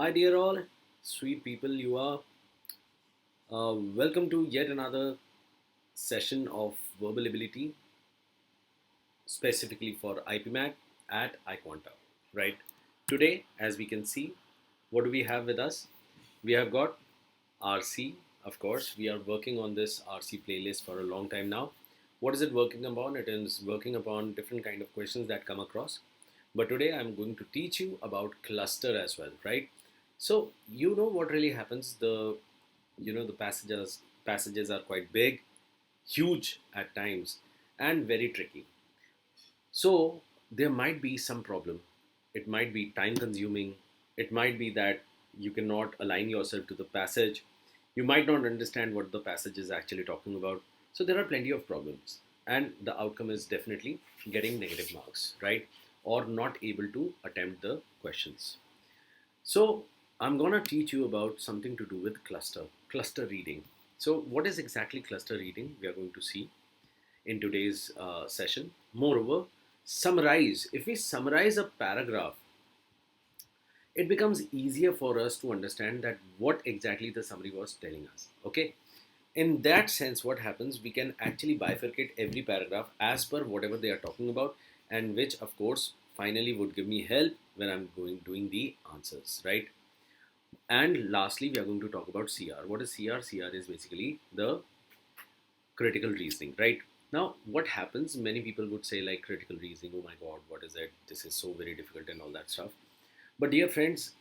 Hi, dear all, sweet people, you are. Welcome to yet another session of verbal ability, specifically for IPMAT at iQuanta. Right? Today, as we can see, what do we have with us? We have got RC, of course. We are working on this RC playlist for a long time now. What is it working upon? It is working upon different kind of questions that come across. But today I'm going to teach you about cluster as well, right? So you know what really happens. The passages are quite big, huge at times, and very tricky. So there might be some problem. It might be time consuming. It might be that you cannot align yourself to the passage. You might not understand what the passage is actually talking about. So there are plenty of problems. And the outcome is definitely getting negative marks, right? Or not able to attempt the questions. So I'm going to teach you about something to do with cluster reading. So what is exactly cluster reading? We are going to see in today's session. Moreover, if we summarize a paragraph, it becomes easier for us to understand that what exactly the summary was telling us. Okay. In that sense, what happens, we can actually bifurcate every paragraph as per whatever they are talking about, and which of course finally would give me help when I'm going doing the answers, right? And lastly, we are going to talk about CR. What is CR? CR is basically the critical reasoning, right? Now, what happens? Many people would say, like, critical reasoning, oh my god, what is it? This is so very difficult and all that stuff. But, dear friends,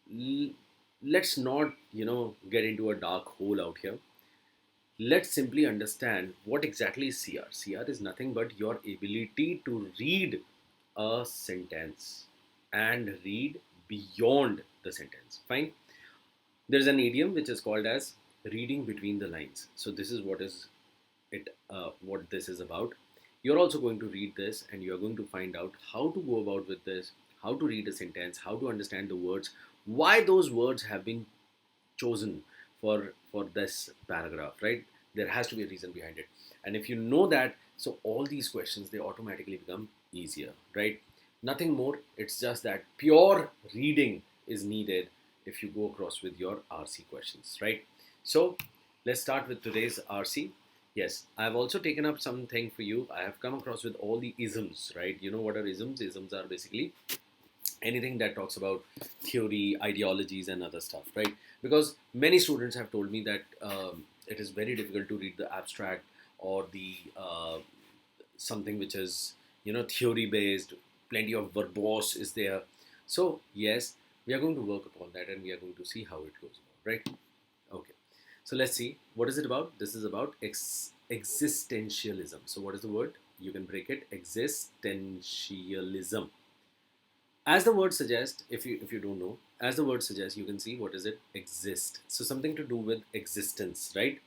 l- let's not, get into a dark hole out here. Let's simply understand what exactly is CR. CR is nothing but your ability to read a sentence and read beyond the sentence. Fine. There's an idiom which is called as reading between the lines. So this is what this is about. You're also going to read this and you're going to find out how to go about with this, how to read a sentence, how to understand the words, why those words have been chosen for this paragraph, right? There has to be a reason behind it. And if you know that, so all these questions, they automatically become easier, right? Nothing more. It's just that pure reading is needed if you go across with your RC questions, right? So let's start with today's RC. Yes, I've also taken up something for you. I have come across with all the isms, right? You know what are isms? Isms are basically anything that talks about theory, ideologies, and other stuff, right? Because many students have told me that it is very difficult to read the abstract or the something which is theory based. Plenty of verbose is there. So yes, we are going to work upon that and we are going to see how it goes about, right? Okay. So let's see, what is it about? This is about existentialism. So what is the word? You can break it: existentialism. As the word suggests, if you don't know, as the word suggests, you can see what is it? Exist. So something to do with existence, right?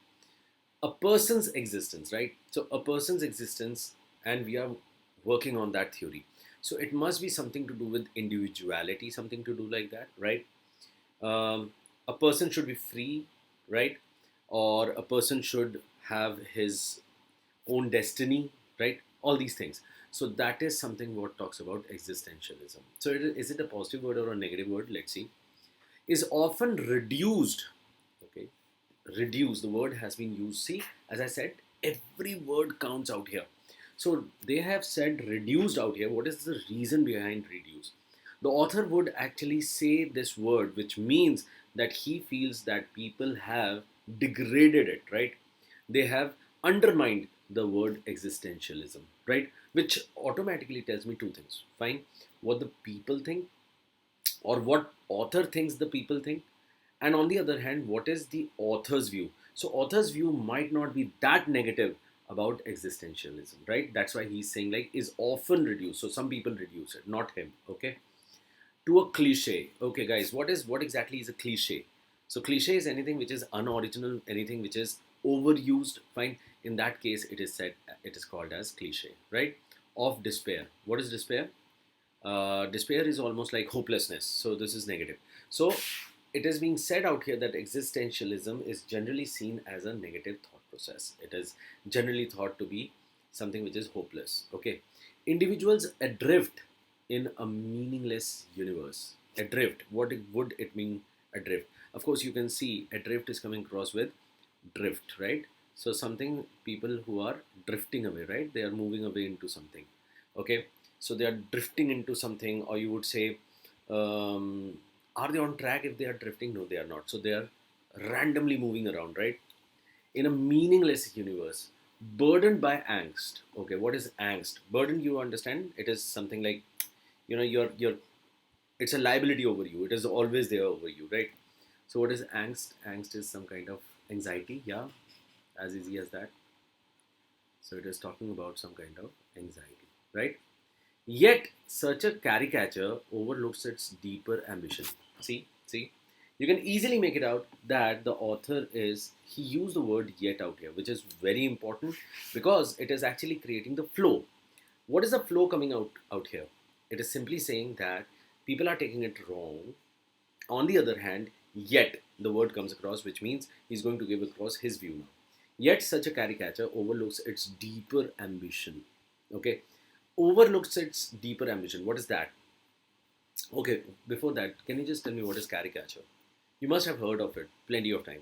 A person's existence, right? So a person's existence, and we are working on that theory. So it must be something to do with individuality, something to do like that, right? A person should be free, right? Or a person should have his own destiny, right? All these things. So that is something what talks about existentialism. So is it a positive word or a negative word? Let's see. Is often reduced. Okay, reduce. The word has been used. See, as I said, every word counts out here. So they have said reduced out here. What is the reason behind reduce? The author would actually say this word, which means that he feels that people have degraded it, right? They have undermined the word existentialism, right? Which automatically tells me two things. Fine, what the people think, or what author thinks the people think, and on the other hand, what is the author's view. So author's view might not be that negative about existentialism, right? That's why he's saying like is often reduced. So some people reduce it, not him. Okay, to a cliche. Okay guys, what exactly is a cliche? So cliche is anything which is unoriginal, anything which is overused. Fine, in that case it is said, it is called as cliche, right? Of despair. What is despair? Despair is almost like hopelessness, so this is negative. So it is being said out here that existentialism is generally seen as a negative thought process. It is generally thought to be something which is hopeless. Okay, individuals adrift in a meaningless universe. Adrift. Would it mean adrift? Of course, you can see adrift is coming across with drift, right? So something, people who are drifting away, right? They are moving away into something. Okay, so they are drifting into something, or you would say, are they on track? If they are drifting, no, they are not. So they are randomly moving around, right? In a meaningless universe, burdened by angst. Okay, what is angst? Burden, you understand? It is something like, you're it's a liability over you. It is always there over you, right? So what is angst? Angst is some kind of anxiety. Yeah, as easy as that. So it is talking about some kind of anxiety, right? Yet such a caricature overlooks its deeper ambition. See, you can easily make it out that the author is, he used the word yet out here, which is very important because it is actually creating the flow. What is the flow coming out here? It is simply saying that people are taking it wrong. On the other hand, yet the word comes across, which means he's going to give across his view now. Yet such a caricature overlooks its deeper ambition. Okay, overlooks its deeper ambition. What is that? Okay, before that, can you just tell me what is caricature? You must have heard of it plenty of time.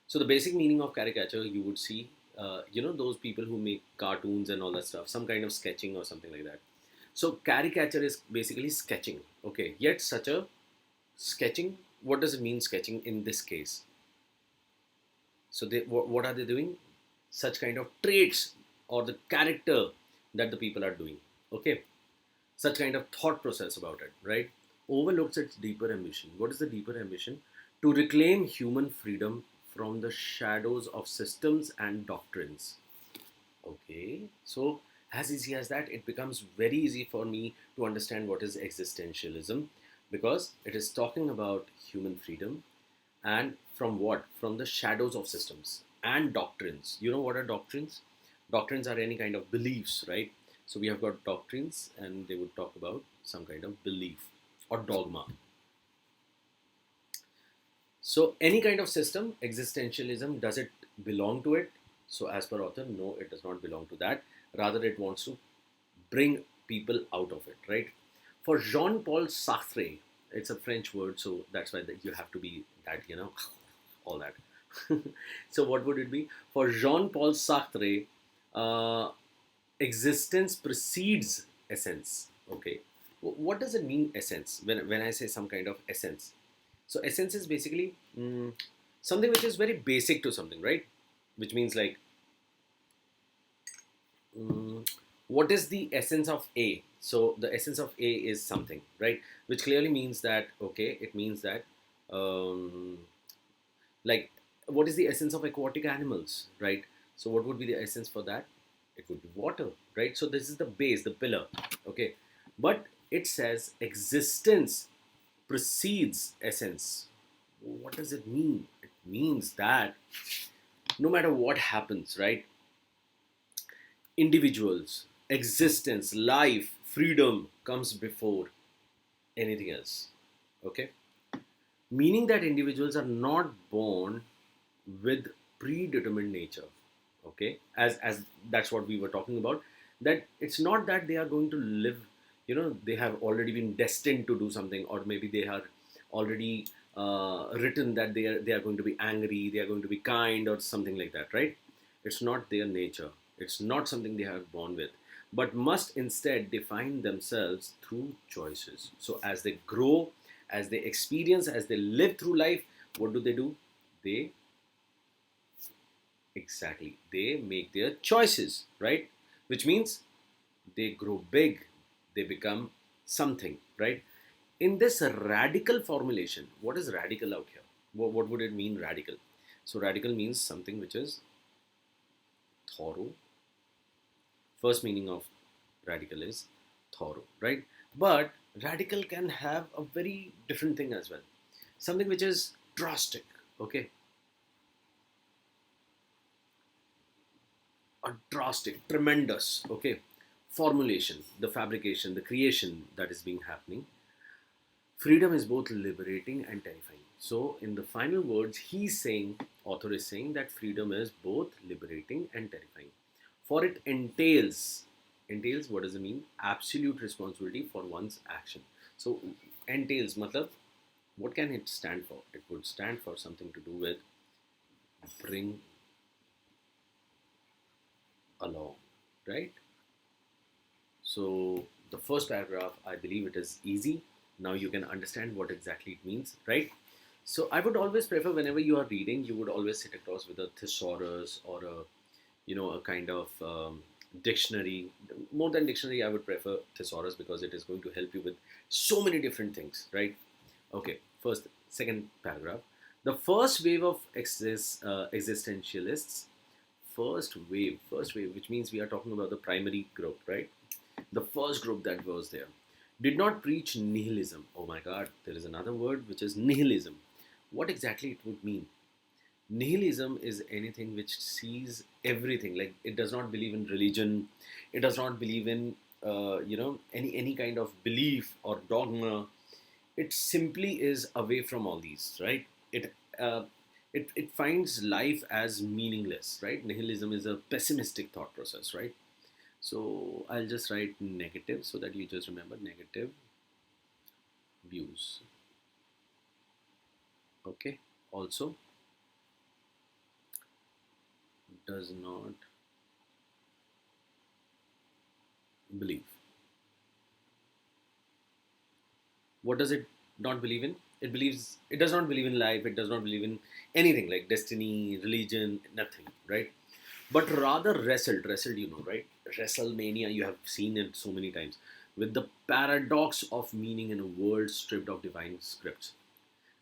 So the basic meaning of caricature, you would see, those people who make cartoons and all that stuff, some kind of sketching or something like that. So caricature is basically sketching. Okay, yet such a sketching. What does it mean, sketching in this case? So what are they doing? Such kind of traits or the character that the people are doing. Okay, such kind of thought process about it, right? Overlooks its deeper ambition. What is the deeper ambition? To reclaim human freedom from the shadows of systems and doctrines. Okay, so as easy as that, it becomes very easy for me to understand what is existentialism, because it is talking about human freedom, and from what? From the shadows of systems and doctrines. You know what are doctrines? Doctrines are any kind of beliefs, right? So we have got doctrines, and they would talk about some kind of belief or dogma. So any kind of system, existentialism, does it belong to it? So as per author, no, it does not belong to that. Rather, it wants to bring people out of it, right? For Jean-Paul Sartre, it's a French word, so that's why you have to be that, all that. So what would it be? For Jean-Paul Sartre, uh, existence precedes essence. Okay, what does it mean, essence? When I say some kind of essence, so essence is basically something which is very basic to something, right? Which means like, mm, what is the essence of A? So the essence of A is something, right? Which clearly means that, okay, it means that, um, like, what is the essence of aquatic animals, right? So what would be the essence for that? It would be water, right? So this is the base, the pillar, okay? But it says existence precedes essence. What does it mean? It means that no matter what happens, right? Individuals, existence, life, freedom comes before anything else. Okay? Meaning that individuals are not born with predetermined nature. Okay? As that's what we were talking about. That it's not that they are going to live, they have already been destined to do something, or maybe they are already written that they are going to be angry, they are going to be kind, or something like that, right? It's not their nature. It's not something they are born with, but must instead define themselves through choices. So as they grow, as they experience, as they live through life, what do? They Exactly, they make their choices, right? Which means they grow big, they become something, right? In this radical formulation, what is radical out here? What would it mean, radical? So radical means something which is thorough. First meaning of radical is thorough, right? But radical can have a very different thing as well. Something which is drastic, okay? A drastic, tremendous, okay? Formulation, the fabrication, the creation that is being happening. Freedom is both liberating and terrifying. So, in the final words, author is saying that freedom is both liberating and terrifying. For it entails, what does it mean? Absolute responsibility for one's action. So, entails, matlab, What can it stand for? It would stand for something to do with bring along, right? So the first paragraph, I believe it is easy. Now you can understand what exactly it means, right? So I would always prefer, whenever you are reading, you would always sit across with a thesaurus or a, a kind of dictionary. More than dictionary, I would prefer thesaurus, because it is going to help you with so many different things, right? Okay, second paragraph. The first wave of existentialists, first wave, which means we are talking about the primary group, right? The first group that was there did not preach nihilism. Oh my god, there is another word which is nihilism. What exactly it would mean? Nihilism is anything which sees everything, like it does not believe in religion, it does not believe in any kind of belief or dogma. It simply is away from all these, right? It uh, it, it finds life as meaningless, right? Nihilism is a pessimistic thought process, right? So I'll just write negative so that you just remember negative views. Okay. Also, does not believe. What does it not believe in? It does not believe in life, it does not believe in anything like destiny, religion, nothing, right? But rather wrestled, right? WrestleMania, you have seen it so many times, with the paradox of meaning in a world stripped of divine scripts.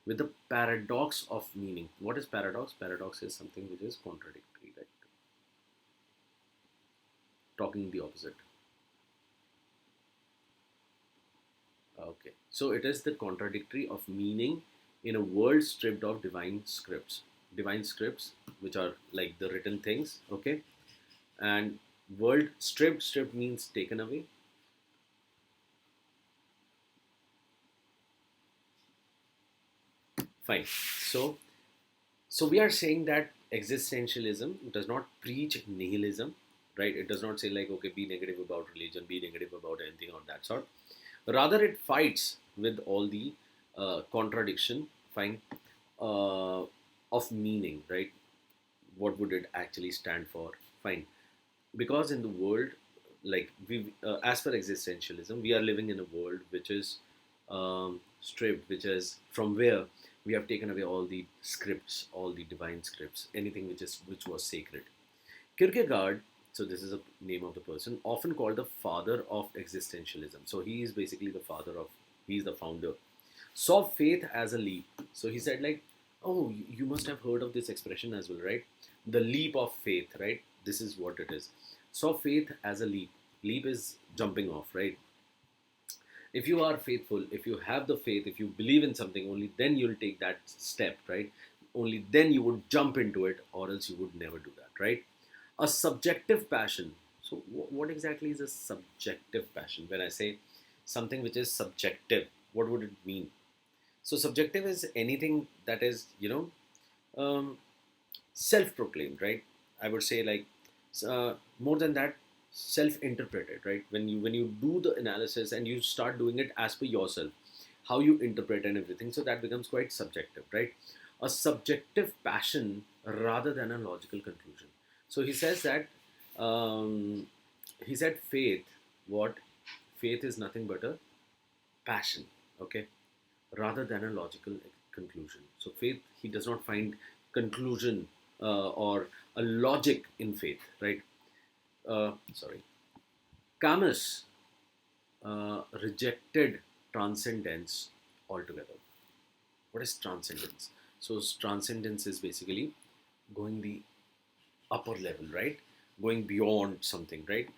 With the paradox of meaning. What is paradox? Paradox is something which is contradictory, like talking the opposite. Okay. So it is the contradictory of meaning in a world stripped of divine scripts. Divine scripts, which are like the written things, okay? And world stripped means taken away. Fine. So we are saying that existentialism does not preach nihilism, right? It does not say like, okay, be negative about religion, be negative about anything of that sort. Rather, it fights with all the contradiction, fine, uh, of meaning, right? What would it actually stand for? Fine, because in the world, like as per existentialism, we are living in a world which is stripped, which is from where we have taken away all the scripts, all the divine scripts, anything which was sacred. Kierkegaard, so this is a name of the person, often called the father of existentialism. So he is basically the father of, he is the founder. Saw faith as a leap. So he said like, oh, you must have heard of this expression as well, right? The leap of faith, right? This is what it is. Saw faith as a leap. Leap is jumping off, right? If you are faithful, if you have the faith, if you believe in something, only then you'll take that step, right? Only then you would jump into it, or else you would never do that, right? A subjective passion. So what exactly is a subjective passion? When I say something which is subjective, what would it mean? So subjective is anything that is, um, self-proclaimed, right? I would say like, more than that, self-interpreted, right? When you do the analysis and you start doing it as per yourself, how you interpret and everything, so that becomes quite subjective, right? A subjective passion rather than a logical conclusion. So he says that, um, he said faith, what faith is nothing but a passion, okay, rather than a logical conclusion. So faith, he does not find conclusion or a logic in faith, right? Sorry. Camus rejected transcendence altogether. What is transcendence? So transcendence is basically going the upper level, right? Going beyond something, right?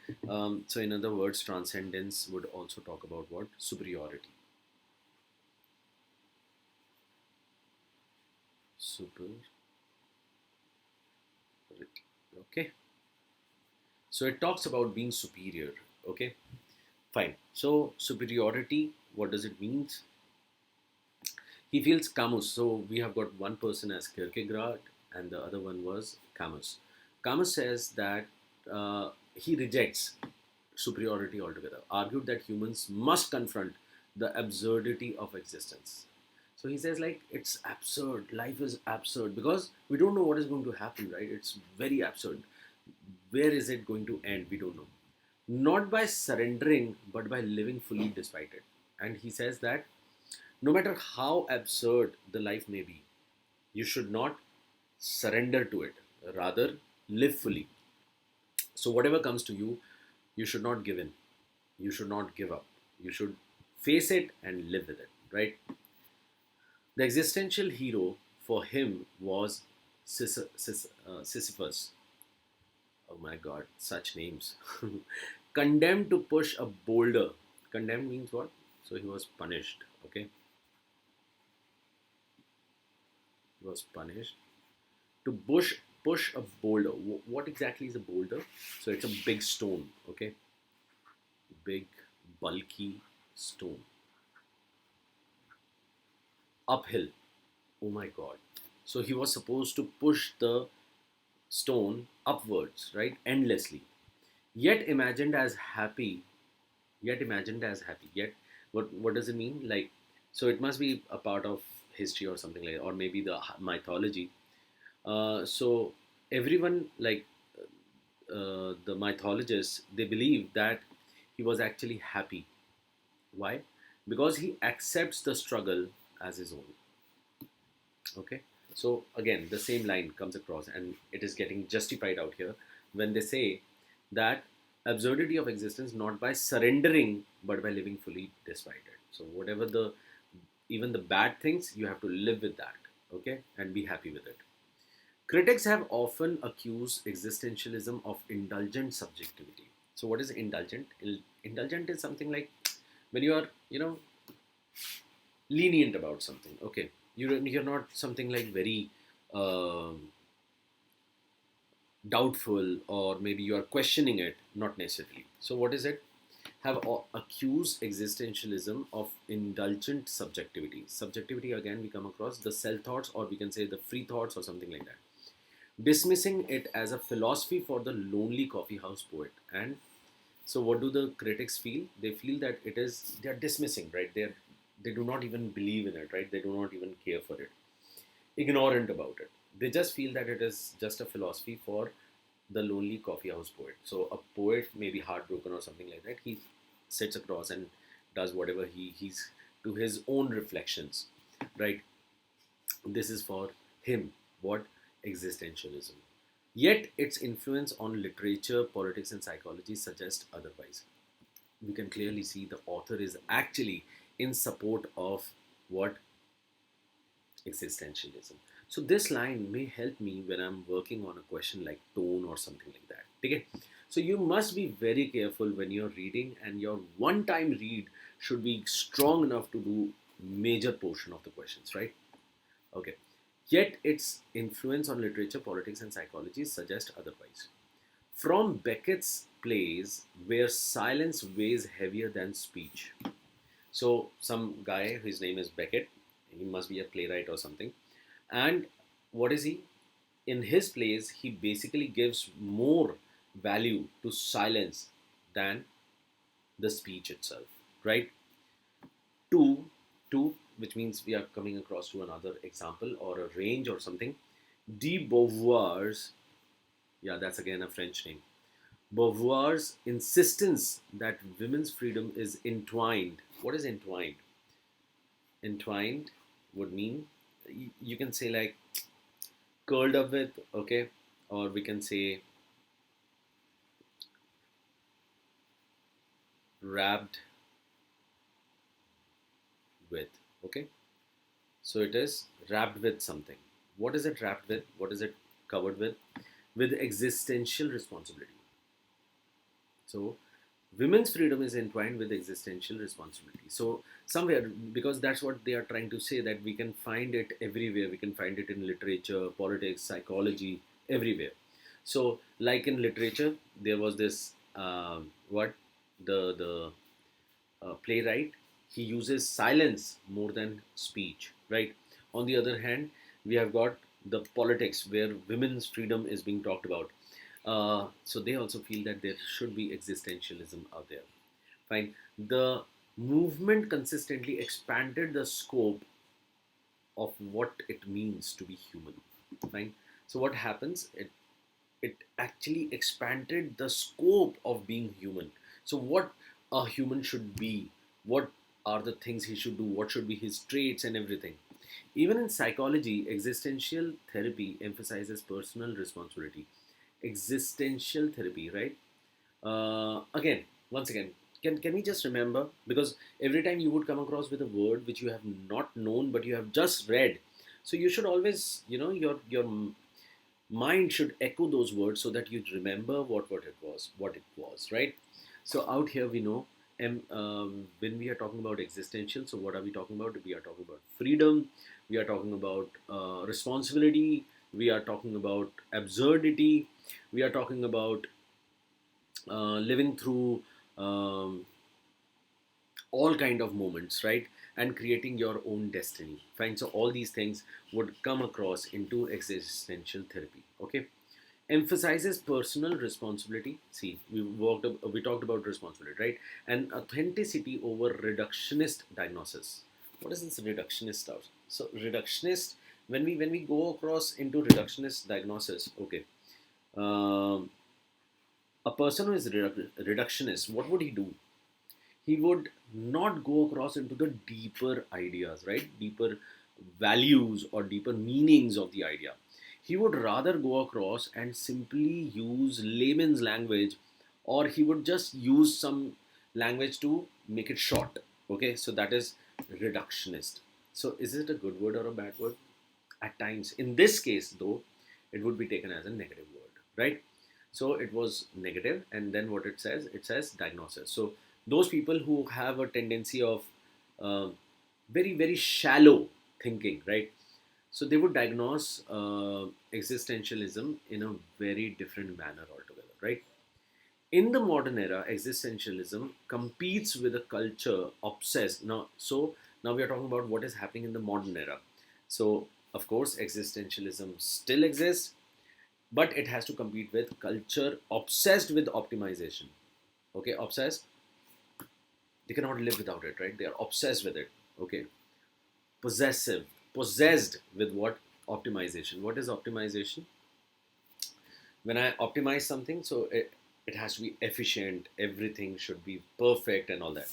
So in other words, transcendence would also talk about what? Superiority. Superiority. Okay. So it talks about being superior. Okay. Fine. So superiority, what does it mean? He feels Camus. So we have got one person as Kierkegaard and the other one was Camus. Camus says that he rejects superiority altogether, argued that humans must confront the absurdity of existence. So he says like it's absurd. Life is absurd because we don't know what is going to happen, right? It's very absurd. Where is it going to end? We don't know. Not by surrendering, but by living fully despite it. And he says that no matter how absurd the life may be, you should not surrender to it. Rather, live fully. So whatever comes to you, you should not give in. You should not give up. You should face it and live with it, right? The existential hero for him was Sisyphus. Oh my god, such names. Condemned to push a boulder. Condemned means what? So he was punished. Okay, he was punished to push a boulder. What exactly is a boulder? So it's a big stone. Okay, big bulky stone uphill. Oh my god. So he was supposed to push the stone upwards, right? Endlessly. Yet imagined as happy. Yet imagined as happy. Yet, what does it mean? Like, so it must be a part of history or something like that, or maybe the mythology. So everyone, like the mythologists, they believe that he was actually happy. Why? Because he accepts the struggle as his own. Okay, so again the same line comes across and it is getting justified out here when they say that absurdity of existence not by surrendering but by living fully despite it. So whatever the, even the bad things, you have to live with that, okay, and be happy with it. Critics have often accused existentialism of indulgent subjectivity. So what is indulgent? Indulgent is something like when you are, lenient about something. Okay, you're not something like very um doubtful, or maybe you are questioning it, not necessarily. So what is it? Have accused existentialism of indulgent subjectivity. Subjectivity, again, we come across the self thoughts, or we can say the free thoughts, or something like that, dismissing it as a philosophy for the lonely coffee house poet. And so what do the critics feel? They feel that it is, they are dismissing, right? They do not even believe in it, right? They do not even care for it, ignorant about it. They just feel that it is just a philosophy for the lonely coffee house poet. So a poet may be heartbroken or something like that. He sits across and does whatever he's to his own reflections, right? This is for him what existentialism. Yet its influence on literature, politics, and psychology suggest otherwise. We can clearly see the author is actually in support of what? Existentialism. So this line may help me when I'm working on a question like tone or something like that. Okay? So you must be very careful when you're reading, and your one-time read should be strong enough to do major portion of the questions, right? Okay. Yet its influence on literature, politics, and psychology suggest otherwise. From Beckett's plays, where silence weighs heavier than speech. So some guy, his name is Beckett, he must be a playwright or something. And what is he? In his plays, he basically gives more value to silence than the speech itself, right? Two, two, which means we are coming across to another example or a range or something. De Beauvoir's, yeah, that's again a French name. Beauvoir's insistence that women's freedom is entwined. What is entwined? Entwined would mean, you can say like curled up with, okay, or we can say wrapped with, okay. So it is wrapped with something. What is it wrapped with? What is it covered with? With existential responsibility. So women's freedom is entwined with existential responsibility. So somewhere, because that's what they are trying to say, that we can find it everywhere. We can find it in literature, politics, psychology, everywhere. So like in literature, there was this what the playwright, he uses silence more than speech, right? On the other hand, we have got the politics where women's freedom is being talked about. So they also feel that there should be existentialism out there. Fine. The movement consistently expanded the scope of what it means to be human. Fine. So what happens? It actually expanded the scope of being human. So what a human should be, what are the things he should do, what should be his traits and everything. Even in psychology, existential therapy emphasizes personal responsibility. Existential therapy, right? Again, once again, can we just remember, because every time you would come across with a word which you have not known but you have just read, so you should always, your mind should echo those words so that you remember what it was, right? So out here we know, and when we are talking about existential, so what are we talking about? We are talking about freedom, we are talking about responsibility, we are talking about absurdity, we are talking about living through um, all kind of moments, right? And creating your own destiny. Fine. So all these things would come across into existential therapy. Okay. Emphasizes personal responsibility. See, we talked about responsibility, right? And authenticity over reductionist diagnosis. What is this reductionist stuff? So reductionist, when we go across into reductionist diagnosis, okay. Um, a person who is reductionist, what would he do? He would not go across into the deeper ideas, right? Deeper values or deeper meanings of the idea. He would rather go across and simply use layman's language, or he would just use some language to make it short. Okay, so that is reductionist. So is it a good word or a bad word? At times, in this case, though, it would be taken as a negative word, right? So it was negative, and then what it says diagnosis. So those people who have a tendency of uh, very, very shallow thinking, right? So they would diagnose existentialism in a very different manner altogether, right? In the modern era, existentialism competes with a culture obsessed. Now we are talking about what is happening in the modern era. So of course, existentialism still exists, but it has to compete with culture obsessed with optimization. Okay, obsessed. They cannot live without it, right? They are obsessed with it. Okay, possessive, possessed with what? Optimization. What is optimization? When I optimize something, so it has to be efficient, everything should be perfect and all that.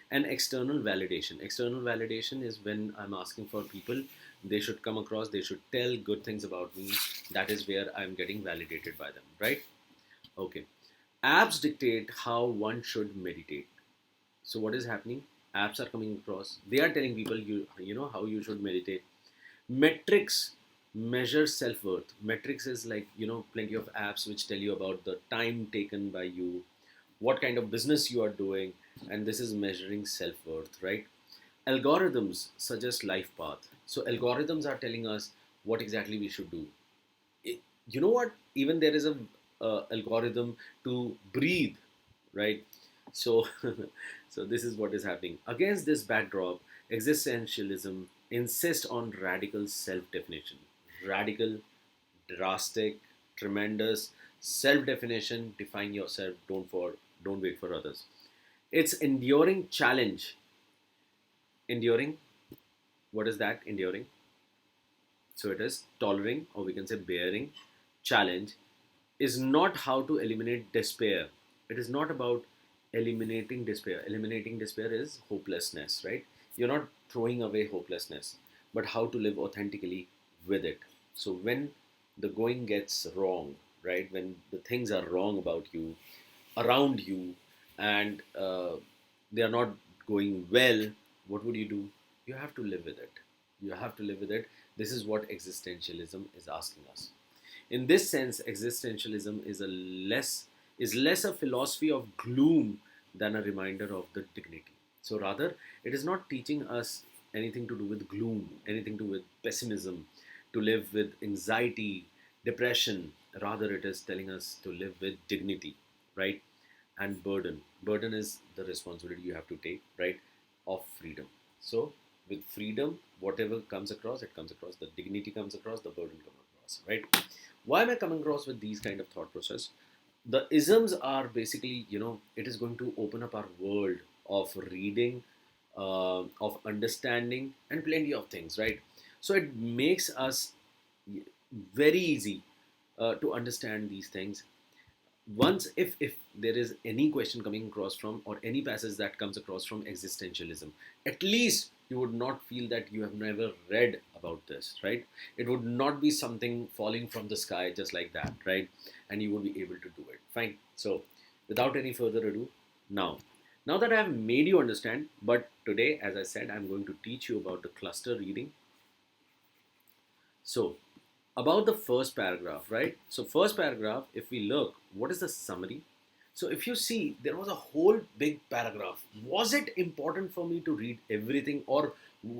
And external validation. External validation is when I'm asking for people, they should come across, they should tell good things about me. That is where I'm getting validated by them, right? Okay. Apps dictate how one should meditate. So what is happening? Apps are coming across, they are telling people, you know how you should meditate. Metrics measure self-worth. Metrics is like, plenty of apps which tell you about the time taken by you, what kind of business you are doing, and this is measuring self-worth, right? Algorithms suggest life path. So algorithms are telling us what exactly we should do. You know what, even there is a algorithm to breathe, right? So so this is what is happening. Against this backdrop, existentialism insists on radical self-definition. Radical, drastic, tremendous self-definition. Define yourself, don't wait for others. It's enduring challenge. Enduring, what is that? Enduring, so it is tolerating, or we can say bearing challenge, is not how to eliminate despair. It is not about eliminating despair. Eliminating despair is hopelessness, right? You're not throwing away hopelessness, but how to live authentically with it. So when the going gets wrong, right? When the things are wrong about you, around you, and they are not going well, what would you do? You have to live with it. You have to live with it. This is what existentialism is asking us. In this sense, existentialism is less a philosophy of gloom than a reminder of the dignity. So rather, it is not teaching us anything to do with gloom, anything to do with pessimism, to live with anxiety, depression. Rather, it is telling us to live with dignity, right? And burden. Burden is the responsibility you have to take, right? Of freedom. So with freedom, whatever comes across, it comes across. The dignity comes across, the burden comes across, right? Why am I coming across with these kind of thought process? The isms are basically, it is going to open up our world of reading, of understanding, and plenty of things, right? So it makes us very easy to understand these things. Once, if there is any question coming across from, or any passage that comes across from existentialism, at least you would not feel that you have never read about this, right? It would not be something falling from the sky just like that, right? And you would be able to do it fine. So without any further ado, now that I have made you understand, but today, as I said, I'm going to teach you about the cluster reading. So about the first paragraph, right? So first paragraph, if we look, what is the summary? So if you see, there was a whole big paragraph. Was it important for me to read everything, or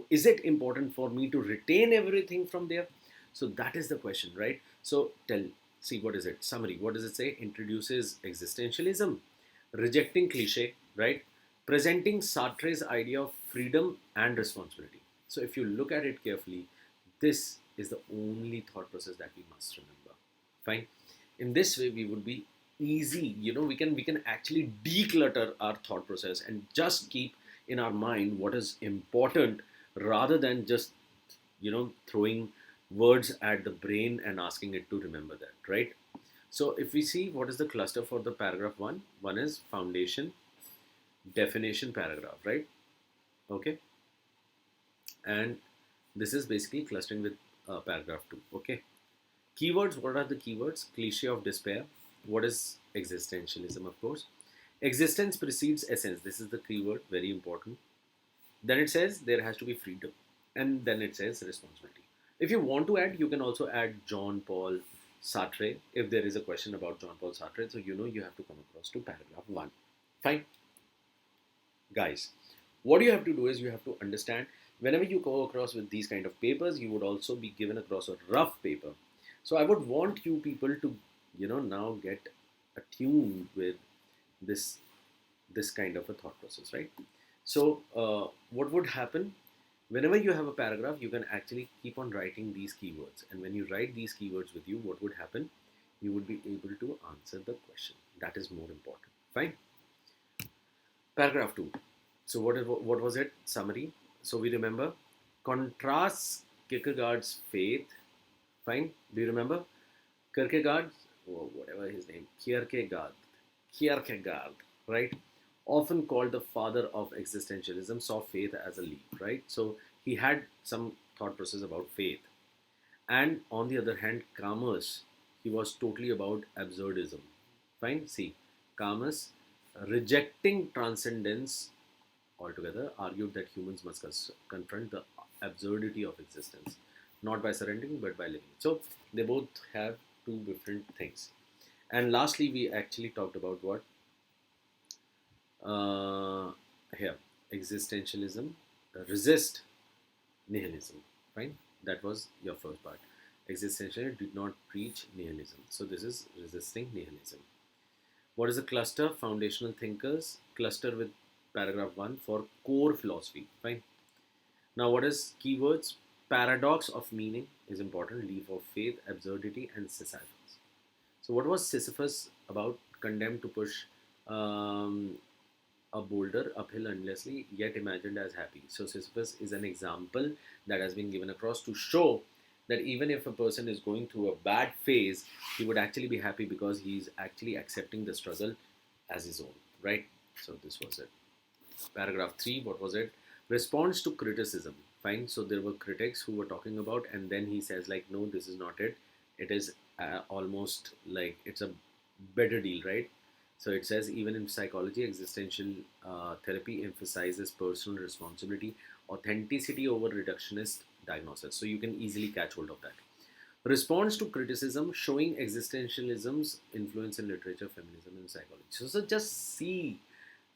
is it important for me to retain everything from there? So that is the question, right? So see, what is it? Summary. What does it say? Introduces existentialism, rejecting cliche, right? Presenting Sartre's idea of freedom and responsibility. So if you look at it carefully, this is the only thought process that we must remember. Fine. In this way, we would be easy. We can actually declutter our thought process and just keep in our mind what is important, rather than just throwing words at the brain and asking it to remember that, right? So if we see, what is the cluster for the paragraph one is foundation, definition paragraph, right? Okay. And this is basically clustering with paragraph 2. Okay. Keywords. What are the keywords? Cliche of despair. What is existentialism? Of course, existence precedes essence. This is the keyword, very important. Then it says there has to be freedom, and then it says responsibility. If you want to add, you can also add John Paul Sartre if there is a question about John Paul Sartre. So you have to come across to paragraph 1. Fine, guys. What you have to do is, you have to understand, whenever you go across with these kind of papers, you would also be given across a rough paper. So I would want you people to now get attuned with this kind of a thought process, right? So what would happen, whenever you have a paragraph, you can actually keep on writing these keywords, and when you write these keywords with you, what would happen, you would be able to answer the question. That is more important. Fine. Paragraph 2. So what was it? Summary. So we remember, contrasts Kierkegaard's faith. Fine. Do you remember? Kierkegaard, or whatever his name, Kierkegaard, right? Often called the father of existentialism, saw faith as a leap, right? So he had some thought process about faith. And on the other hand, Camus, he was totally about absurdism. Fine. See, Camus, rejecting transcendence altogether, argued that humans must confront the absurdity of existence, not by surrendering but by living. So they both have two different things. And lastly, we actually talked about what? Here, existentialism, resist nihilism. Fine, that was your first part. Existentialism did not preach nihilism. So this is resisting nihilism. What is a cluster? Foundational thinkers. Cluster with paragraph 1 for core philosophy. Fine. Now, what is keywords? Paradox of meaning is important. Leap of faith, absurdity, and Sisyphus. So, what was Sisyphus about? Condemned to push a boulder uphill endlessly, yet imagined as happy. So, Sisyphus is an example that has been given across to show that even if a person is going through a bad phase, he would actually be happy because he's actually accepting the struggle as his own, right? So, this was it. Paragraph 3, what was it? Response to criticism. Fine. So there were critics who were talking about, and then he says, like, no, this is not it. It is almost like it's a better deal, right? So it says, even in psychology, existential therapy emphasizes personal responsibility, authenticity over reductionist diagnosis. So you can easily catch hold of that. Response to criticism, showing existentialism's influence in literature, feminism, and psychology. So just see,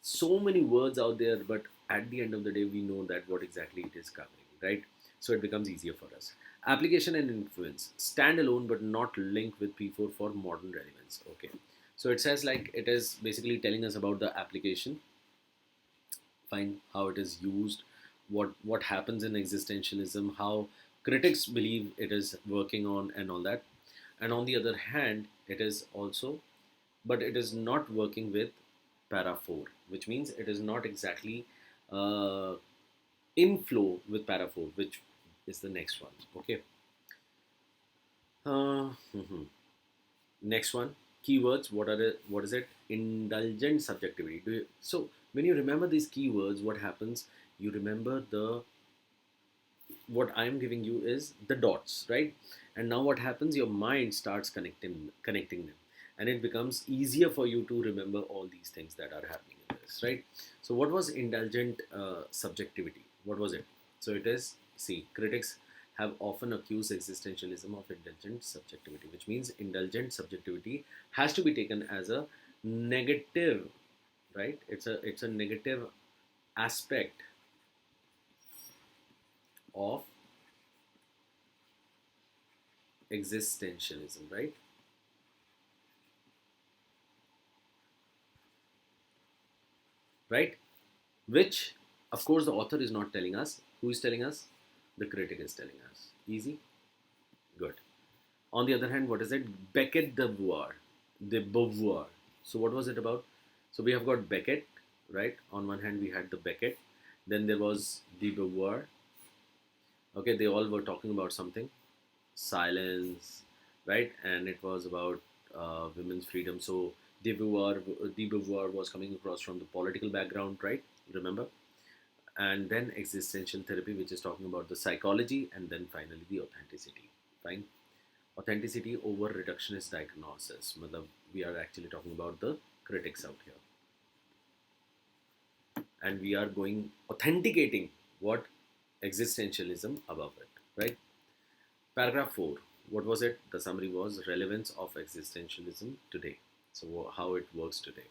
so many words out there, but at the end of the day, we know that what exactly it is covering, right? So it becomes easier for us. Application and influence, stand alone but not linked with P4 for modern relevance. Okay, so it says, like, it is basically telling us about the application. Fine, how it is used, what happens in existentialism, how critics believe it is working on, and all that. And on the other hand, it is also, but it is not working with para 4, which means it is not exactly uh, in flow with para 4, which is the next one. Okay. Uh, mhm. Next one, keywords. What is it? Indulgent subjectivity. So when you remember these keywords, what happens? You remember the what I'm giving you is the dots, right? And now what happens? Your mind starts connecting them, and it becomes easier for you to remember all these things that are happening in this, right? So what was indulgent subjectivity? What was it? So it is, see, critics have often accused existentialism of indulgent subjectivity, which means indulgent subjectivity has to be taken as a negative, right? It's a negative aspect of existentialism, right? Right? Which, of course, the author is not telling us. Who is telling us? The critic is telling us. Easy? Good. On the other hand, what is it? Beckett the Beauvoir. The Beauvoir. So, what was it about? So, we have got Beckett, right? On one hand, we had the Beckett. Then there was the Beauvoir. Okay, they all were talking about something. Silence, right? And it was about women's freedom. So, de Beauvoir was coming across from the political background, right? Remember? And then existential therapy, which is talking about the psychology, and then finally the authenticity. Fine. Authenticity over reductionist diagnosis. Matlab, we are actually talking about the critics out here, and we are going authenticating what existentialism above it, right? Paragraph 4. What was it? The summary was relevance of existentialism today. So how it works today.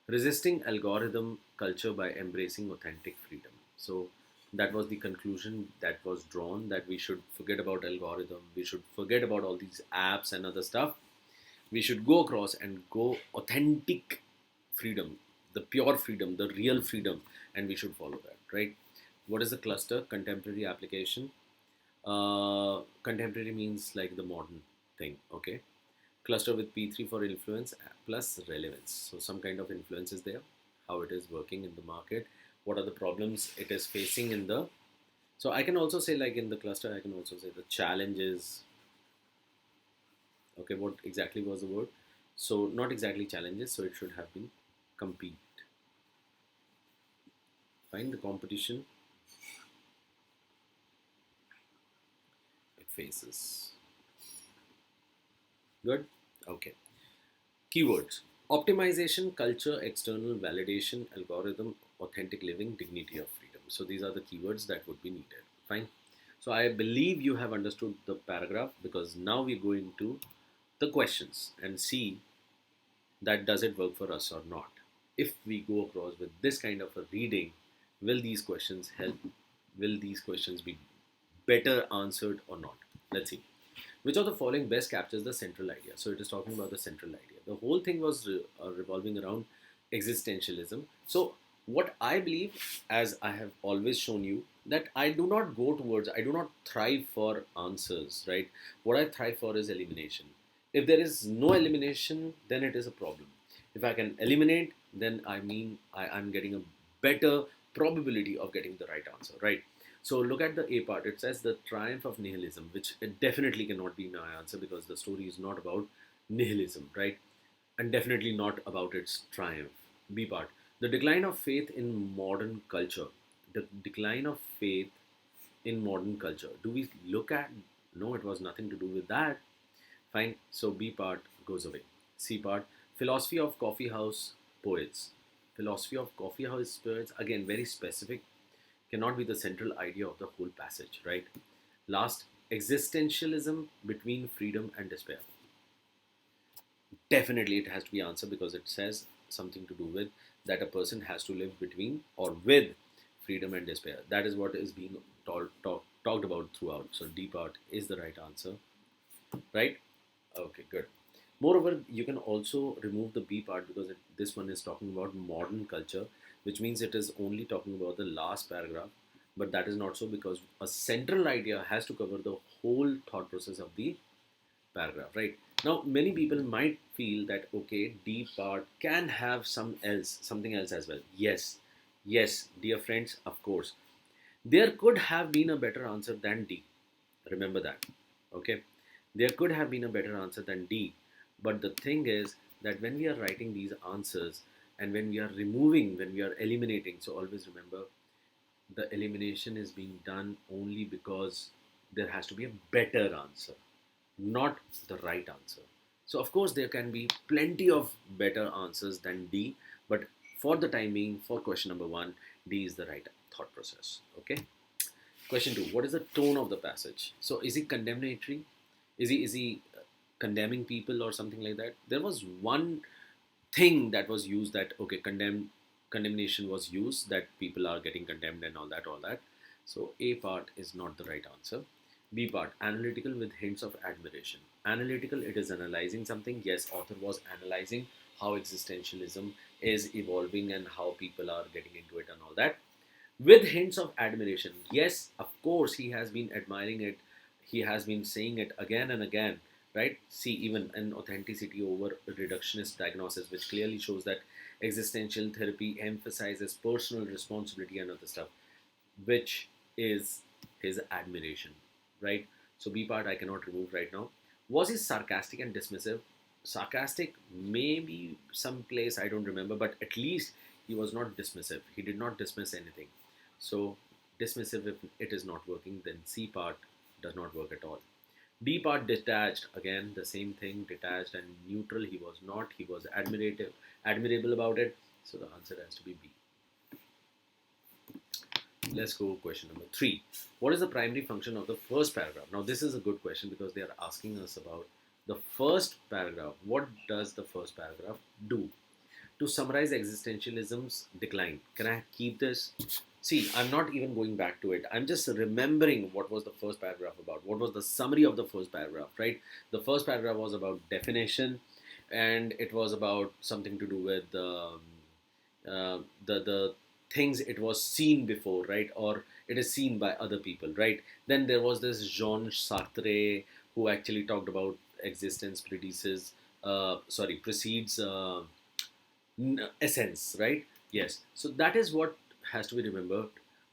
Resisting algorithm culture by embracing authentic freedom. So that was the conclusion that was drawn, that we should forget about algorithm, we should forget about all these apps and other stuff. We should go across and go authentic freedom, the pure freedom, the real freedom, and we should follow that, right? What is the cluster? Contemporary application. Contemporary means like the modern thing, okay? Cluster with P3 for influence plus relevance. So some kind of influence is there, how it is working in the market, what are the problems it is facing in the. So I can also say, like in the cluster, I can also say the challenges. Okay, what exactly was the word? So not exactly challenges. So it should have been compete. Find the competition it faces. Good. Okay. Keywords: optimization, culture, external validation, algorithm, authentic living, dignity of freedom. So these are the keywords that would be needed. Fine. So I believe you have understood the paragraph, because now we go into the questions and see that does it work for us or not. If we go across with this kind of a reading, will these questions help? Will these questions be better answered or not? Let's see. Which of the following best captures the central idea? So it is talking about the central idea. The whole thing was revolving around existentialism. So what I believe, as I have always shown you, that I do not go towards, I do not thrive for answers, right? What I thrive for is elimination. If there is no elimination, then it is a problem. If I can eliminate, then I mean I'm getting a better probability of getting the right answer, right? So look at the A part. It says the triumph of nihilism, which it definitely cannot be my answer, because the story is not about nihilism, right? And definitely not about its triumph. B part. The decline of faith in modern culture. The decline of faith in modern culture. Do we look at? No, it was nothing to do with that. Fine. So B part goes away. C part. Philosophy of coffee house poets. Philosophy of coffee house poets. Again, very specific, cannot be the central idea of the whole passage, right? Last, existentialism between freedom and despair. Definitely it has to be answered, because it says something to do with that a person has to live between or with freedom and despair. That is what is being talked about throughout. So D part is the right answer, right? Okay, good. Moreover, you can also remove the B part, because this one is talking about modern culture, which means it is only talking about the last paragraph. But that is not so, because a central idea has to cover the whole thought process of the paragraph, right? Now, many people might feel that okay, D part can have something else as well. Yes, yes, dear friends, of course. There could have been a better answer than D. Remember that. Okay. There could have been a better answer than D. But the thing is that when we are writing these answers and when we are removing, when we are eliminating, so always remember the elimination is being done only because there has to be a better answer, not the right answer. So, of course, there can be plenty of better answers than D, but for the time being, for question number one, D is the right thought process. Okay. Question two: what is the tone of the passage? So, is he condemnatory? Is he condemning people or something like that? There was one thing that was used that okay, condemnation was used, that people are getting condemned and all that. So A part is not the right answer. B part: analytical with hints of admiration. Analytical, it is analyzing something. Yes, author was analyzing how existentialism is evolving and how people are getting into it and all that, with hints of admiration. Yes, of course, he has been admiring it. He has been saying it again and again, right? See, even an authenticity over reductionist diagnosis, which clearly shows that existential therapy emphasizes personal responsibility and other stuff, which is his admiration, right? So, B part I cannot remove right now. Was he sarcastic and dismissive? Sarcastic, maybe some place I don't remember, but at least he was not dismissive. He did not dismiss anything. So, dismissive, if it is not working, then C part does not work at all. D part: detached, again the same thing, detached and neutral. He was not. He was admirable about it. So the answer has to be B. Let's go question number three. What is the primary function of the first paragraph? Now this is a good question because they are asking us about the first paragraph. What does the first paragraph do? To summarize existentialism's decline. Can I keep this? See, I'm not even going back to it. I'm just remembering what was the first paragraph about. What was the summary of the first paragraph, right? The first paragraph was about definition, and it was about something to do with the things it was seen before, right? Or it is seen by other people, right? Then there was this Jean Sartre who actually talked about existence precedes essence, right? Yes. So that is what has to be remembered,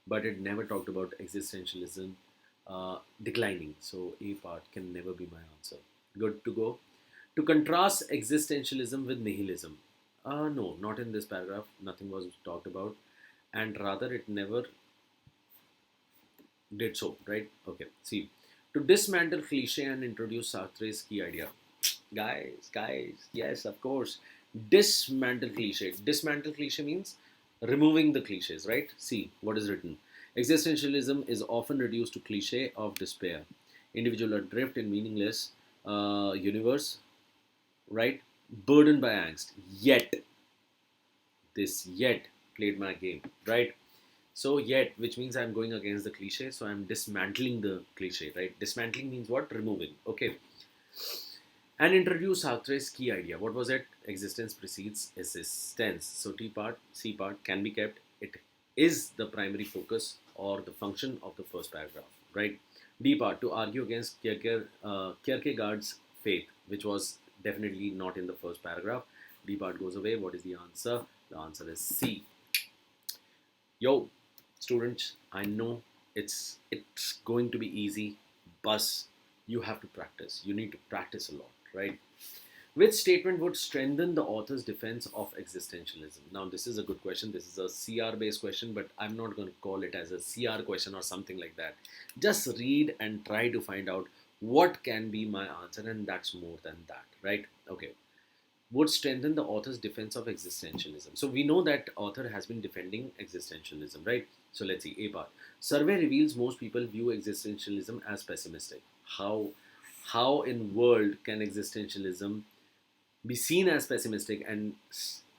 but it never talked about existentialism declining. So A part can never be my answer. Good to go. To contrast existentialism with nihilism. No, not in this paragraph. Nothing was talked about, and rather it never did so, right? Okay. See, to dismantle cliche and introduce Sartre's key idea. Guys, yes, of course. Dismantle cliche. Dismantle cliche means removing the cliches, right? See what is written. Existentialism is often reduced to cliche of despair. Individual adrift in meaningless universe, right? Burdened by angst. Yet, this yet played my game, right? So yet, which means I'm going against the cliche, so I'm dismantling the cliche, right? Dismantling means what? Removing. Okay. And introduce Sartre's key idea. What was it? Existence precedes existence. So C part can be kept. It is the primary focus or the function of the first paragraph, right? D part: to argue against Kierkegaard's faith, which was definitely not in the first paragraph. D part goes away. What is the answer? The answer is C. Yo, students, I know it's going to be easy, but you have to practice. You need to practice a lot, right? Which statement would strengthen the author's defense of existentialism? Now, this is a good question. This is a CR based question, but I'm not going to call it as a CR question or something like that. Just read and try to find out what can be my answer, and that's more than that, right? Okay. Would strengthen the author's defense of existentialism. So we know that author has been defending existentialism, right? So let's see. A part: survey reveals most people view existentialism as pessimistic. How in world can existentialism be seen as pessimistic, and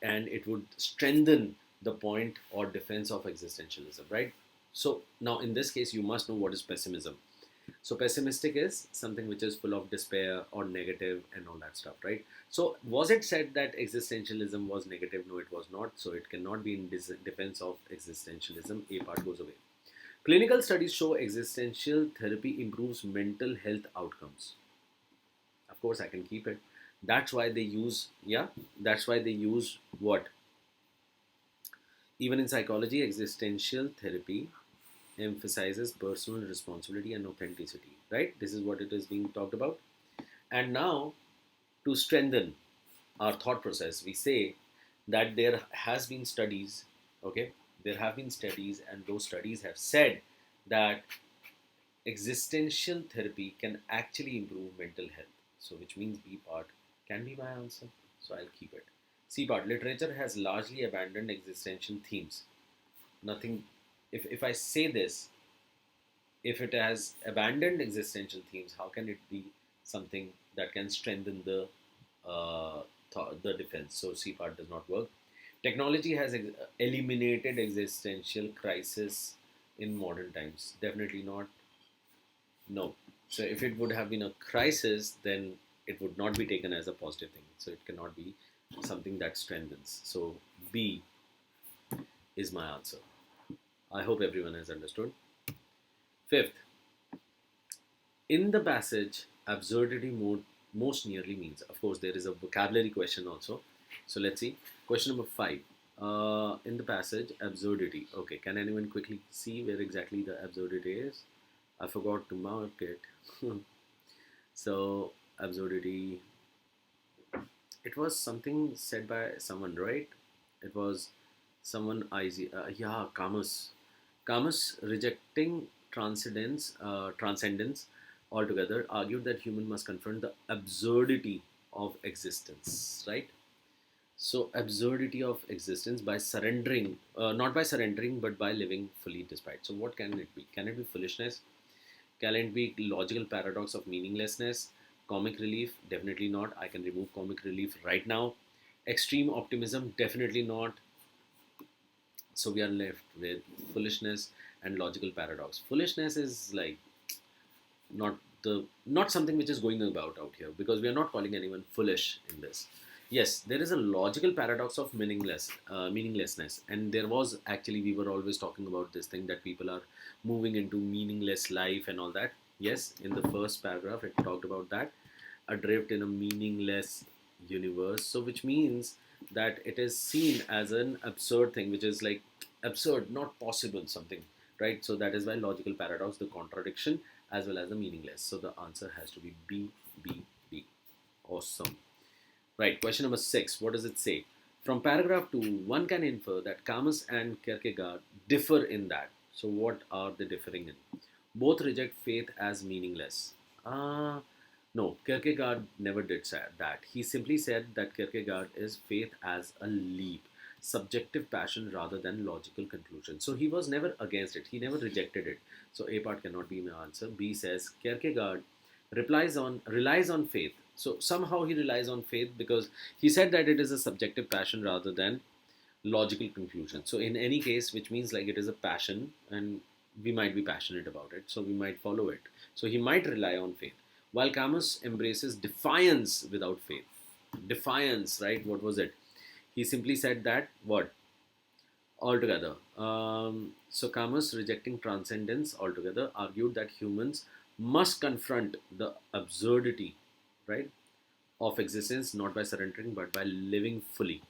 it would strengthen the point or defense of existentialism, right? So now in this case you must know what is pessimism. So pessimistic is something which is full of despair or negative and all that stuff, right? So was it said that existentialism was negative? No, it was not. So it cannot be in defense of existentialism. A part goes away. Clinical studies show existential therapy improves mental health outcomes. Of course, I can keep it. That's why they use, yeah, that's why they use what? Even in psychology, existential therapy emphasizes personal responsibility and authenticity, right? This is what it is being talked about. And now, to strengthen our thought process, we say that there has been studies, okay? There have been studies, and those studies have said that existential therapy can actually improve mental health. So, which means B part can be my answer. So, I'll keep it. C part, literature has largely abandoned existential themes. Nothing, if I say this, if it has abandoned existential themes, how can it be something that can strengthen the defense? So C part does not work. Technology has eliminated existential crisis in modern times. Definitely not. No. So if it would have been a crisis, then it would not be taken as a positive thing. So it cannot be something that strengthens. So B is my answer. I hope everyone has understood. Fifth, in the passage, absurdity most nearly means. Of course, there is a vocabulary question also. So let's see. Question number 5. In the passage, absurdity. Okay, can anyone quickly see where exactly the absurdity is? I forgot to mark it. So, absurdity. It was something said by someone, right? It was someone, yeah, Camus. Camus, rejecting transcendence altogether, argued that human must confront the absurdity of existence, right? So, absurdity of existence by surrendering, not by surrendering, but by living fully despite. So, what can it be? Can it be foolishness? Can it be logical paradox of meaninglessness? Comic relief? Definitely not. I can remove comic relief right now. Extreme optimism? Definitely not. So we are left with foolishness and logical paradox. Foolishness is like not not something which is going about out here, because we are not calling anyone foolish in this. Yes, there is a logical paradox of meaninglessness, and there was actually, we were always talking about this thing that people are moving into meaningless life and all that. Yes, in the first paragraph it talked about that, adrift in a meaningless universe. So which means that it is seen as an absurd thing, which is like absurd, not possible, something, right? So that is why logical paradox, the contradiction, as well as the meaningless. So the answer has to be B, B, B. Awesome. Right, question number 6. What does it say? From paragraph 2, one can infer that Camus and Kierkegaard differ in that. So what are they differing in? Both reject faith as meaningless. No, Kierkegaard never did say that. He simply said that Kierkegaard is faith as a leap, subjective passion rather than logical conclusion. So he was never against it. He never rejected it. So A part cannot be my answer. B says Kierkegaard relies on faith. So somehow he relies on faith because he said that it is a subjective passion rather than logical conclusion. So in any case, which means like it is a passion and we might be passionate about it, so we might follow it. So he might rely on faith. While Camus embraces defiance without faith. Defiance, right? What was it? He simply said that what? Altogether. So Camus, rejecting transcendence altogether, argued that humans must confront the absurdity, right, of existence, not by surrendering but by living fully,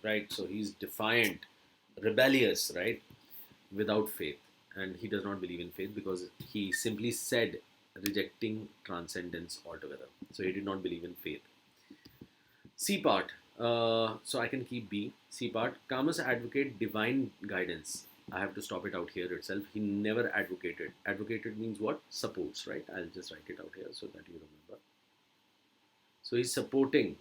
right? So he's defiant, rebellious, right, without faith. And he does not believe in faith because he simply said rejecting transcendence altogether. So he did not believe in faith. C part. So I can keep B. C part. Camus advocate divine guidance. I have to stop it out here itself. He never advocated. Advocated means what? Supports, right? I'll just write it out here so that you remember. So he's supporting.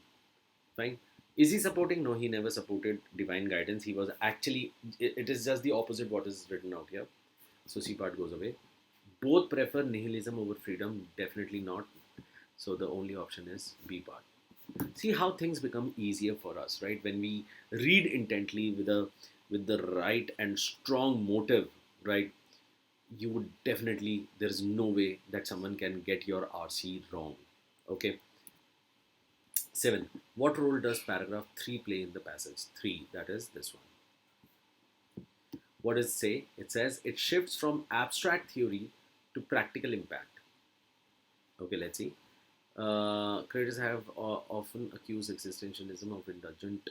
Fine. Is he supporting? No, he never supported divine guidance. He was actually, it is just the opposite what is written out here. So C part goes away. Both prefer nihilism over freedom. Definitely not. So the only option is B part. See how things become easier for us, right? When we read intently with the right and strong motive, right? You would definitely, there is no way that someone can get your RC wrong. Okay. 7. What role does paragraph 3 play in the passage? 3, that is this one. What does it say? It says it shifts from abstract theory to practical impact. Okay, let's see. Critics have often accused existentialism of indulgent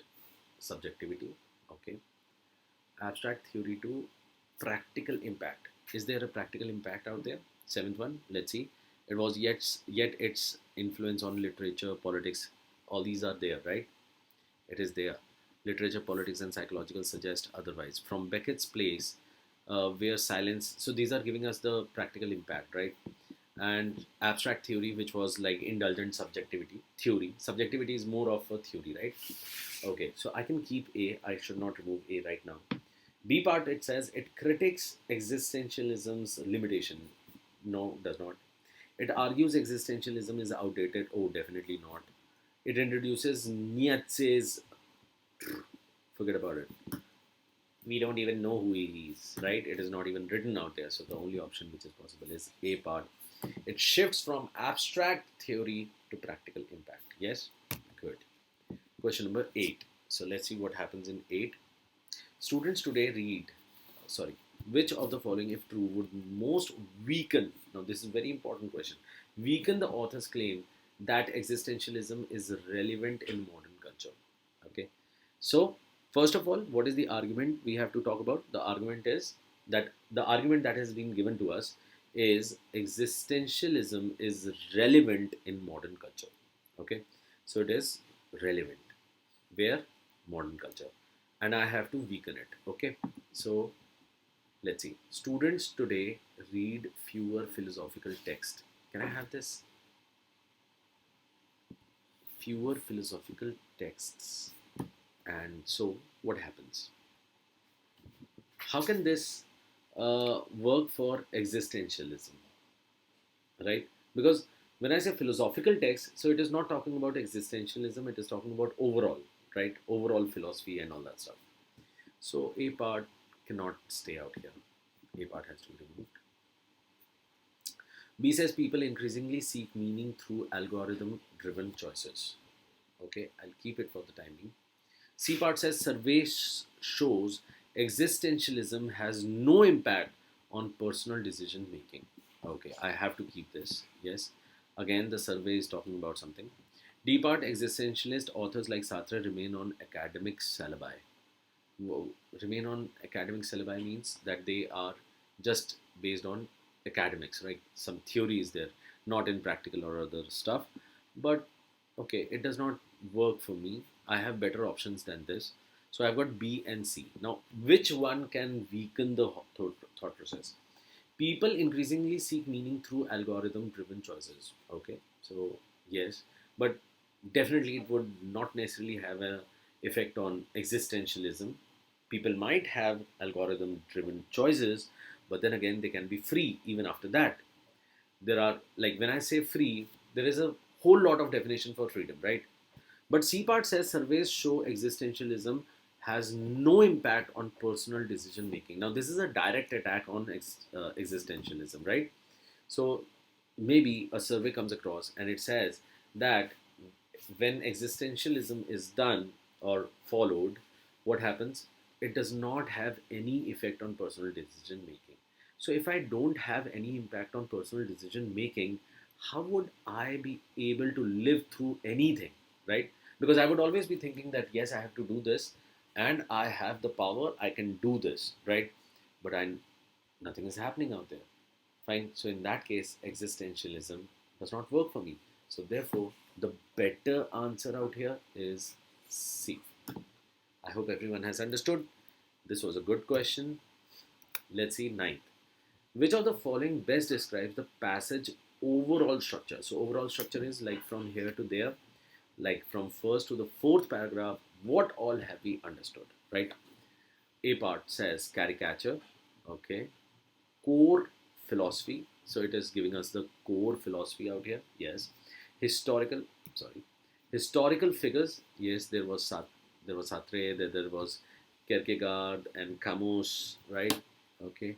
subjectivity. Okay. Abstract theory to practical impact. Is there a practical impact out there? Seventh one, let's see. It was yet its influence on literature, politics, all these are there, right? It is there. Literature, politics, and psychological suggest otherwise. From Beckett's place, where silence. So these are giving us the practical impact, right? And abstract theory, which was like indulgent subjectivity theory. Subjectivity is more of a theory, right? Okay, so I can keep A. I should not remove A right now. B part, it says it critiques existentialism's limitation. No, does not. It argues existentialism is outdated. Oh, definitely not. It introduces Nietzsche's. Forget about it. We don't even know who he is, right? It is not even written out there. So the only option which is possible is A part. It shifts from abstract theory to practical impact. Yes? Good. Question number 8. So let's see what happens in 8. Students today read, sorry, which of the following, if true, would most weaken, now this is a very important question, weaken the author's claim that existentialism is relevant in modern culture? Okay. So, first of all, what is the argument we have to talk about? The argument is that the argument that has been given to us is existentialism is relevant in modern culture. Okay. So, it is relevant. Where? Modern culture. And I have to weaken it. Okay. So, let's see. Students today read fewer philosophical texts. Can I have this? Fewer philosophical texts. And so, what happens? How can this work for existentialism? Right? Because when I say philosophical text, so it is not talking about existentialism, it is talking about overall, right? Overall philosophy and all that stuff. So, A part cannot stay out here. A part has to be removed. B says people increasingly seek meaning through algorithm driven choices. Okay, I'll keep it for the time being. C part says survey shows existentialism has no impact on personal decision making. Okay, I have to keep this. Yes. Again, the survey is talking about something. D part, existentialist authors like Sartre remain on academic syllabi. Whoa. Remain on academic syllabi means that they are just based on academics, right? Some theory is there, not in practical or other stuff. But okay, it does not work for me. I have better options than this. So I've got B and C. Now, which one can weaken the thought process? People increasingly seek meaning through algorithm driven choices. Okay, so yes, but definitely it would not necessarily have an effect on existentialism. People might have algorithm driven choices, but then again, they can be free even after that. There are, like, when I say free, there is a whole lot of definition for freedom, right? But C part says surveys show existentialism has no impact on personal decision making. Now, this is a direct attack on existentialism, right? So, maybe a survey comes across and it says that when existentialism is done or followed, what happens? It does not have any effect on personal decision making. So, if I don't have any impact on personal decision making, how would I be able to live through anything, right? Because I would always be thinking that yes, I have to do this and I have the power, I can do this, right? But nothing is happening out there. Fine. So in that case, existentialism does not work for me. So therefore, the better answer out here is C. I hope everyone has understood. This was a good question. Let's see, ninth. Which of the following best describes the passage overall structure? So overall structure is like from here to there, like from first to the fourth paragraph, what all have we understood, right? A part says caricature, okay, core philosophy. So it is giving us the core philosophy out here. Yes. Historical, sorry, historical figures. Yes, there was Sartre, there was Kierkegaard and Camus, right? Okay.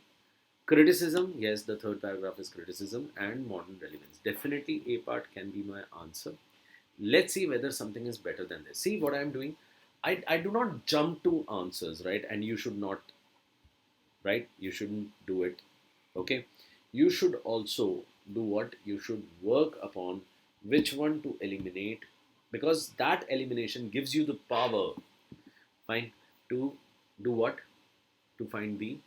Criticism, yes, the third paragraph is criticism and modern relevance. Definitely A part can be my answer. Let's see whether something is better than this. See what I'm doing? I do not jump to answers, right? And you should not, right? You shouldn't do it. Okay. You should also do what? You should work upon which one to eliminate, because that elimination gives you the power, fine, to do what? To find the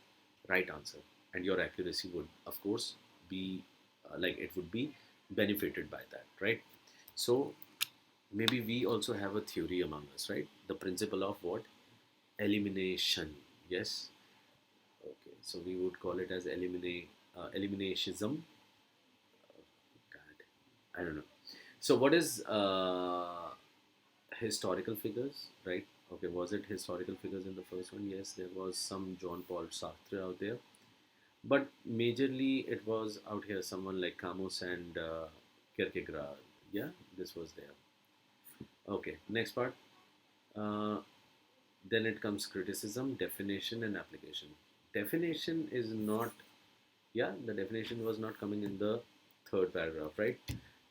right answer, and your accuracy would of course be like it would be benefited by that, right? So maybe we also have a theory among us, right? The principle of what? Elimination. Yes. Okay, so we would call it as eliminationism. God, I don't know. So what is historical figures, right? Okay, was it historical figures in the first one? Yes, there was some John Paul Sartre out there, but majorly it was out here someone like Camus and Kierkegaard. Yeah, this was there. Okay, next part. Uh, then it comes criticism, definition, and application. Definition is not, yeah, the definition was not coming in the third paragraph, right?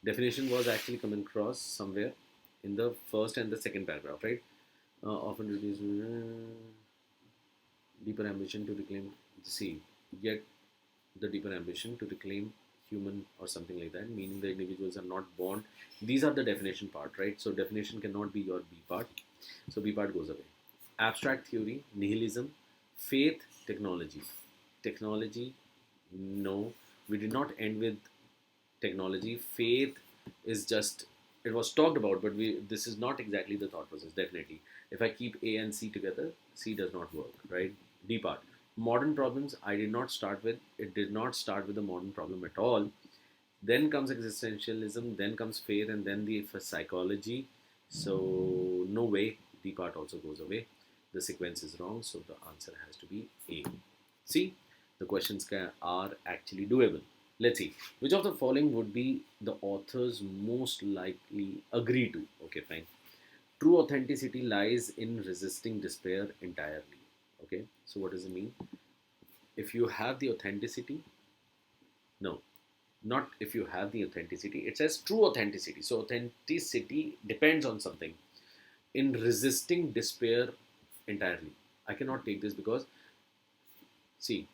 Definition was actually coming across somewhere in the first and the second paragraph, right? Often reduce deeper ambition to reclaim the sea, yet the deeper ambition to reclaim human or something like that, meaning the individuals are not born. These are the definition part, right? So definition cannot be your B part. So B part goes away. Abstract theory, nihilism, faith, technology. Technology, no. We did not end with technology. Faith is just, it was talked about, but we this is not exactly the thought process. Definitely, if I keep A and C together, C does not work, right? D part. Modern problems, I did not start with. It did not start with a modern problem at all. Then comes existentialism, then comes faith, and then the psychology. So no way. D part also goes away. The sequence is wrong, so the answer has to be A. See, the questions are actually doable. Let's see. Which of the following would be the authors most likely agree to? Okay, fine. True authenticity lies in resisting despair entirely. Okay, so what does it mean? If you have the authenticity, no, not if you have the authenticity. It says true authenticity. So authenticity depends on something. In resisting despair entirely, I cannot take this because, see,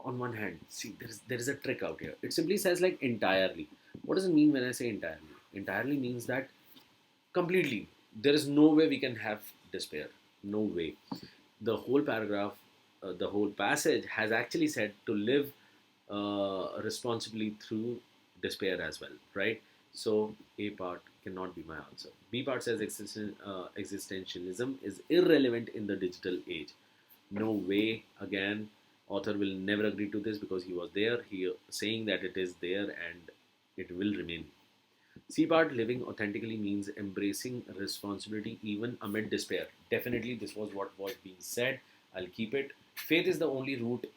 on one hand, see, there is a trick out here. It simply says like entirely. What does it mean when I say entirely? Entirely means that completely. There is no way we can have despair. No way. The whole paragraph, the whole passage has actually said to live responsibly through despair as well, right? So A part cannot be my answer. B part says existentialism is irrelevant in the digital age. No way. Again, author will never agree to this because he was there. He saying that it is there and it will remain. C part, living authentically means embracing responsibility even amid despair. Definitely, this was what was being said. I'll keep it. Faith is the only route.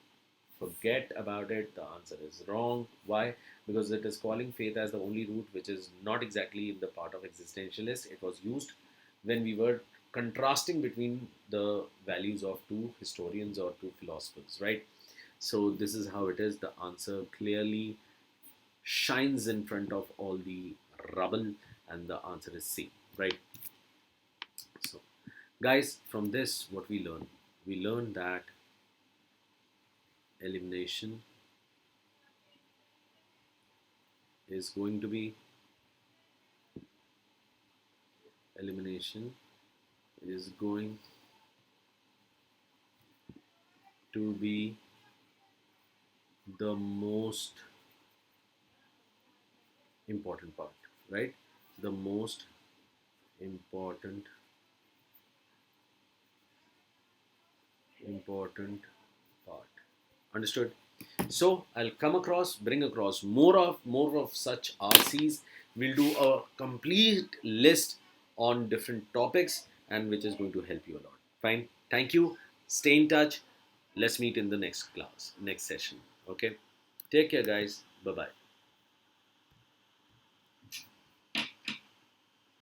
Forget about it. The answer is wrong. Why? Because it is calling faith as the only route, which is not exactly in the part of existentialist. It was used when we were contrasting between the values of two historians or two philosophers, right? So this is how it is. The answer clearly shines in front of all the rubble, and the answer is C, right? So, guys, from this, what we learn? We learn that elimination is going to be elimination is going to be the most important part, right? The most important part. Understood? So I'll bring across more of such RCs. We'll do a complete list on different topics, and which is going to help you a lot. Fine. Thank you. Stay in touch. Let's meet in the next class, next session. Okay. Take care, guys. Bye bye.